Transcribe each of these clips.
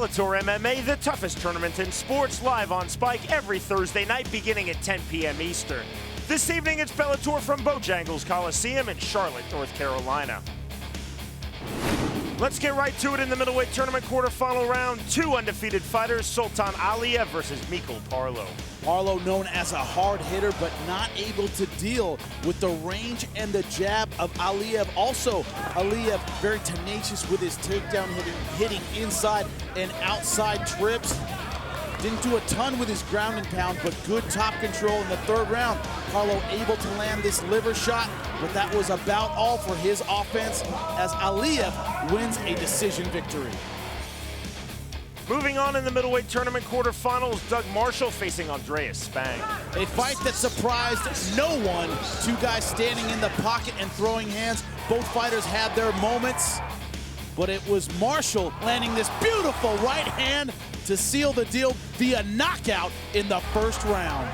Bellator MMA, the toughest tournament in sports, live on Spike every Thursday night beginning at 10 p.m. Eastern. This evening it's Bellator from Bojangles Coliseum in Charlotte, North Carolina. Let's get right to it in the middleweight tournament quarterfinal round. Two undefeated fighters, Sultan Aliyev versus Mikhail Parlo. Parlo known as a hard hitter, but not able to deal with the range and the jab of Aliyev. Also, Aliyev very tenacious with his takedown hitting inside and outside trips. Didn't do a ton with his ground and pound, but good top control in the third round. Parlo able to land this liver shot, but that was about all for his offense as Aliyev wins a decision victory. Moving on in the middleweight tournament quarterfinals, Doug Marshall facing Andreas Spang. A fight that surprised no one. Two guys standing in the pocket and throwing hands. Both fighters had their moments, but it was Marshall landing this beautiful right hand to seal the deal via knockout in the first round.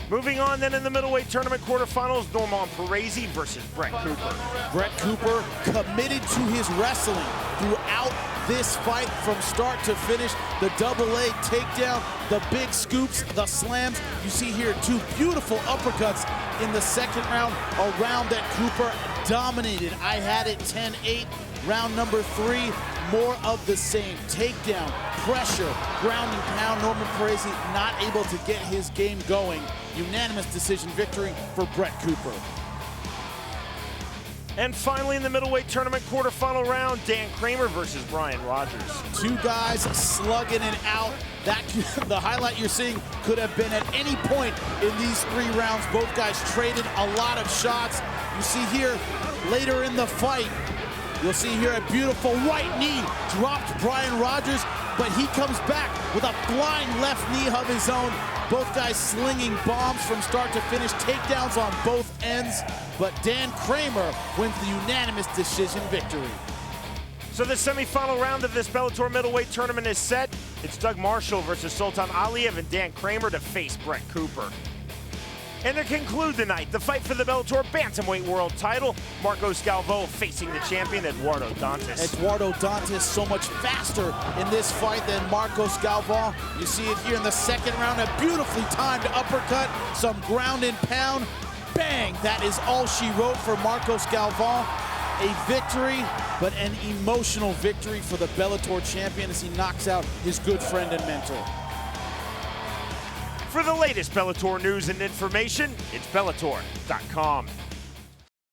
Moving on then in the middleweight tournament quarterfinals, Norman Parisi versus Brett Cooper. Brett Cooper committed to his wrestling throughout this fight from start to finish. The double leg takedown, the big scoops, the slams. You see here two beautiful uppercuts in the second round, a round that Cooper dominated. I had it 10-8. Round number 3, more of the same. Takedown, pressure, ground and pound. Norman Parisi not able to get his game going. Unanimous decision victory for Brett Cooper. And finally in the middleweight tournament quarterfinal round, Dan Kramer versus Brian Rogers. Two guys slugging it out. The highlight you're seeing could have been at any point in these 3 rounds. Both guys traded a lot of shots. You see here later in the fight, you'll see here a beautiful right knee dropped Brian Rogers, but he comes back with a flying left knee of his own. Both guys slinging bombs from start to finish, takedowns on both ends, but Dan Kramer wins the unanimous decision victory. So the semifinal round of this Bellator middleweight tournament is set. It's Doug Marshall versus Sultan Aliyev and Dan Kramer to face Brett Cooper. And to conclude the night, the fight for the Bellator Bantamweight World title, Marcos Galvao facing the champion Edurado Dantas. Edurado Dantas so much faster in this fight than Marcos Galvao. You see it here in the second round, a beautifully timed uppercut, some ground and pound. Bang! That is all she wrote for Marcos Galvao. A victory, but an emotional victory for the Bellator champion as he knocks out his good friend and mentor. For the latest Bellator news and information, it's Bellator.com.